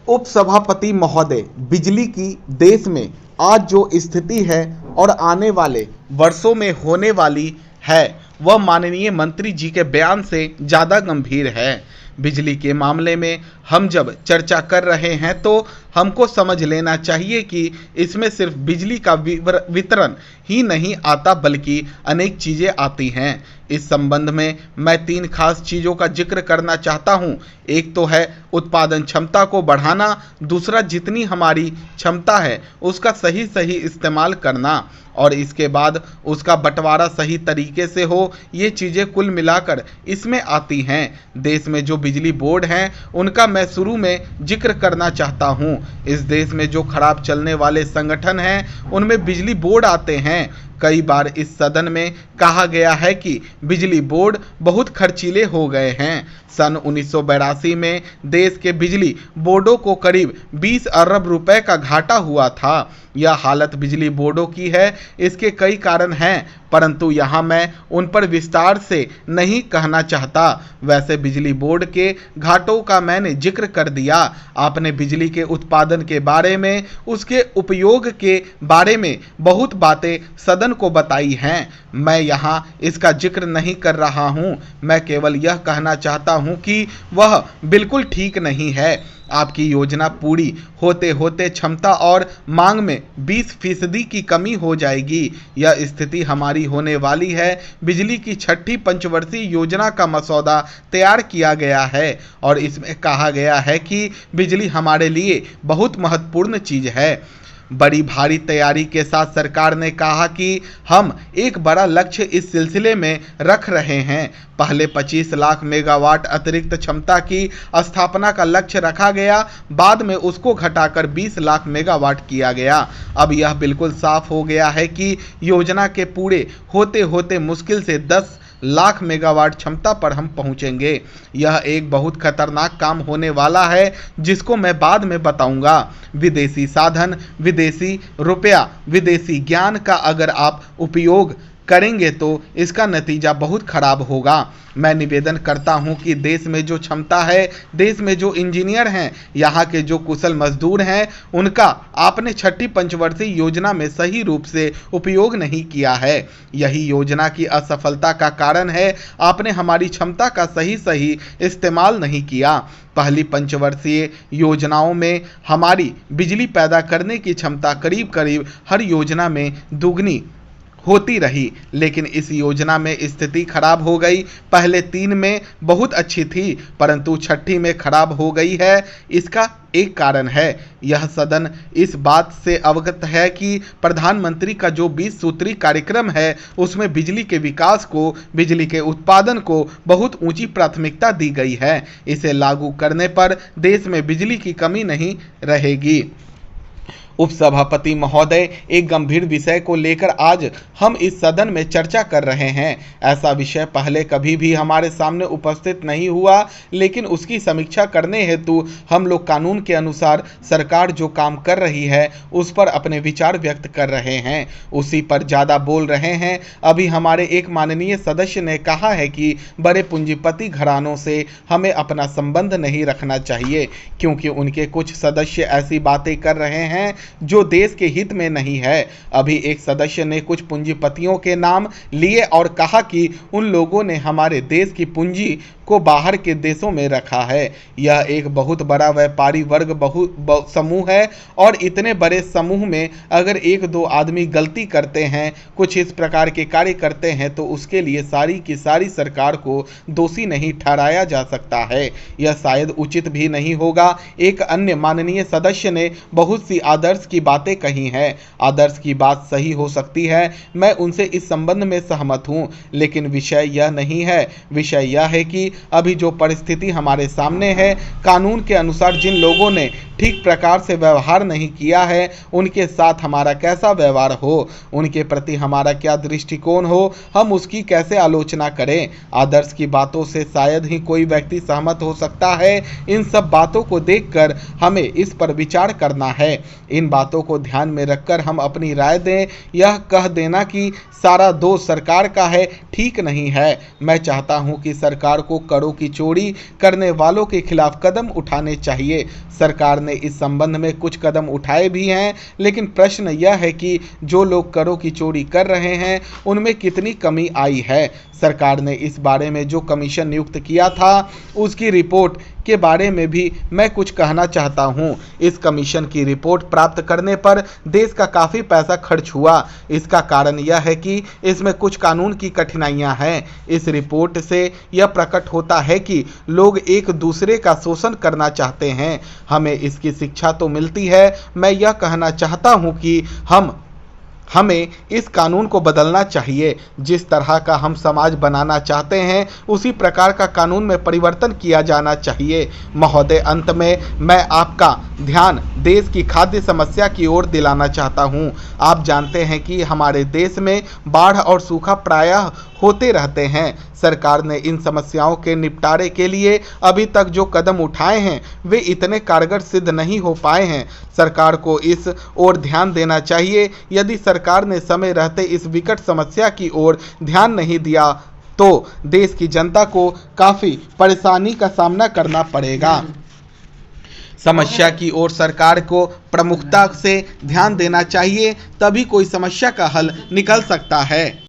उपसभापति महोदय, बिजली की देश में आज जो स्थिति है और आने वाले वर्षों में होने वाली है वह माननीय मंत्री जी के बयान से ज़्यादा गंभीर है। बिजली के मामले में हम जब चर्चा कर रहे हैं तो हमको समझ लेना चाहिए कि इसमें सिर्फ बिजली का वितरण ही नहीं आता बल्कि अनेक चीज़ें आती हैं। इस संबंध में मैं 3 खास चीज़ों का जिक्र करना चाहता हूँ। एक तो है उत्पादन क्षमता को बढ़ाना, दूसरा जितनी हमारी क्षमता है उसका सही इस्तेमाल करना और इसके बाद उसका बंटवारा सही तरीके से हो। ये चीज़ें कुल मिलाकर इसमें आती हैं। देश में जो बिजली बोर्ड हैं उनका मैं शुरू में जिक्र करना चाहता हूँ। इस देश में जो खराब चलने वाले संगठन हैं उनमें बिजली बोर्ड आते हैं। कई बार इस सदन में कहा गया है कि बिजली बोर्ड बहुत खर्चीले हो गए हैं। सन 1982 में देश के बिजली बोर्डों को करीब 20 अरब रुपए का घाटा हुआ था। यह हालत बिजली बोर्डों की है। इसके कई कारण हैं, परंतु यहाँ मैं उन पर विस्तार से नहीं कहना चाहता। वैसे बिजली बोर्ड के घाटों का मैंने जिक्र कर दिया। आपने बिजली के उत्पादन के बारे में, उसके उपयोग के बारे में बहुत बातें सदन को बताई हैं। मैं यहाँ इसका जिक्र नहीं कर रहा हूँ। मैं केवल यह कहना चाहता हूँ कि वह बिल्कुल ठीक नहीं है। आपकी योजना पूरी होते होते क्षमता और मांग में 20% की कमी हो जाएगी। यह स्थिति हमारी होने वाली है। बिजली की 6ठी पंचवर्षीय योजना का मसौदा तैयार किया गया है और इसमें कहा गया है कि बिजली हमारे लिए बहुत महत्वपूर्ण चीज़ है। बड़ी भारी तैयारी के साथ सरकार ने कहा कि हम एक बड़ा लक्ष्य इस सिलसिले में रख रहे हैं। पहले 25 लाख मेगावाट अतिरिक्त क्षमता की स्थापना का लक्ष्य रखा गया, बाद में उसको घटाकर 20 लाख मेगावाट किया गया। अब यह बिल्कुल साफ हो गया है कि योजना के पूरे होते होते मुश्किल से 10 लाख मेगावाट क्षमता पर हम पहुंचेंगे। यह एक बहुत खतरनाक काम होने वाला है जिसको मैं बाद में बताऊंगा। विदेशी साधन, विदेशी रुपया, विदेशी ज्ञान का अगर आप उपयोग करेंगे तो इसका नतीजा बहुत खराब होगा। मैं निवेदन करता हूं कि देश में जो क्षमता है, देश में जो इंजीनियर हैं, यहाँ के जो कुशल मजदूर हैं, उनका आपने 6ठी पंचवर्षीय योजना में सही रूप से उपयोग नहीं किया है। यही योजना की असफलता का कारण है। आपने हमारी क्षमता का सही इस्तेमाल नहीं किया। पहली पंचवर्षीय योजनाओं में हमारी बिजली पैदा करने की क्षमता करीब हर योजना में दुगनी होती रही, लेकिन इस योजना में स्थिति खराब हो गई। पहले 3 में बहुत अच्छी थी, परंतु 6ठी में खराब हो गई है। इसका एक कारण है, यह सदन इस बात से अवगत है कि प्रधानमंत्री का जो 20 सूत्री कार्यक्रम है उसमें बिजली के विकास को, बिजली के उत्पादन को बहुत ऊंची प्राथमिकता दी गई है। इसे लागू करने पर देश में बिजली की कमी नहीं रहेगी। उपसभापति महोदय, एक गंभीर विषय को लेकर आज हम इस सदन में चर्चा कर रहे हैं। ऐसा विषय पहले कभी भी हमारे सामने उपस्थित नहीं हुआ, लेकिन उसकी समीक्षा करने हेतु हम लोग कानून के अनुसार सरकार जो काम कर रही है उस पर अपने विचार व्यक्त कर रहे हैं, उसी पर ज़्यादा बोल रहे हैं। अभी हमारे एक माननीय सदस्य ने कहा है कि बड़े पूंजीपति घरानों से हमें अपना संबंध नहीं रखना चाहिए, क्योंकि उनके कुछ सदस्य ऐसी बातें कर रहे हैं जो देश के हित में नहीं है। अभी एक सदस्य ने कुछ पूंजीपतियों के नाम लिए और कहा कि उन लोगों ने हमारे देश की पूंजी को बाहर के देशों में रखा है। यह एक बहुत बड़ा व्यापारी वर्ग समूह है और इतने बड़े समूह में अगर 1-2 आदमी गलती करते हैं, कुछ इस प्रकार के कार्य करते हैं, तो उसके लिए सारी की सारी सरकार को दोषी नहीं ठहराया जा सकता है। यह शायद उचित भी नहीं होगा। एक अन्य माननीय सदस्य ने बहुत सी आदर्श की बातें कही हैं। आदर्श की बात सही हो सकती है, मैं उनसे इस संबंध में सहमत हूं, लेकिन विषय यह नहीं है। विषय यह है कि अभी जो परिस्थिति हमारे सामने है, कानून के अनुसार जिन लोगों ने ठीक प्रकार से व्यवहार नहीं किया है, उनके साथ हमारा कैसा व्यवहार हो, उनके प्रति हमारा क्या दृष्टिकोण हो, हम उसकी कैसे आलोचना करें। आदर्श की बातों से शायद ही कोई व्यक्ति सहमत हो सकता है। इन सब बातों को देखकर हमें इस पर विचार करना है। इन बातों को ध्यान में रखकर हम अपनी राय दें। यह कह देना कि सारा दोष सरकार का है, ठीक नहीं है। मैं चाहता हूं कि सरकार को करों की चोरी करने वालों के खिलाफ कदम उठाने चाहिए। सरकार ने इस संबंध में कुछ कदम उठाए भी हैं, लेकिन प्रश्न यह है कि जो लोग करों की चोरी कर रहे हैं उनमें कितनी कमी आई है। सरकार ने इस बारे में जो कमीशन नियुक्त किया था उसकी रिपोर्ट के बारे में भी मैं कुछ कहना चाहता हूं। इस कमीशन की रिपोर्ट प्राप्त करने पर देश का काफ़ी पैसा खर्च हुआ। इसका कारण यह है कि इसमें कुछ कानून की कठिनाइयां हैं। इस रिपोर्ट से यह प्रकट होता है कि लोग एक दूसरे का शोषण करना चाहते हैं। हमें इसकी शिक्षा तो मिलती है। मैं यह कहना चाहता हूं कि हमें इस कानून को बदलना चाहिए। जिस तरह का हम समाज बनाना चाहते हैं उसी प्रकार का कानून में परिवर्तन किया जाना चाहिए। महोदय, अंत में मैं आपका ध्यान देश की खाद्य समस्या की ओर दिलाना चाहता हूं। आप जानते हैं कि हमारे देश में बाढ़ और सूखा प्रायः होते रहते हैं। सरकार ने इन समस्याओं के निपटारे के लिए अभी तक जो कदम उठाए हैं वे इतने कारगर सिद्ध नहीं हो पाए हैं। सरकार को इस ओर ध्यान देना चाहिए। यदि सरकार ने समय रहते इस विकट समस्या की ओर ध्यान नहीं दिया तो देश की जनता को काफ़ी परेशानी का सामना करना पड़ेगा। समस्या की ओर सरकार को प्रमुखता से ध्यान देना चाहिए, तभी कोई समस्या का हल निकल सकता है।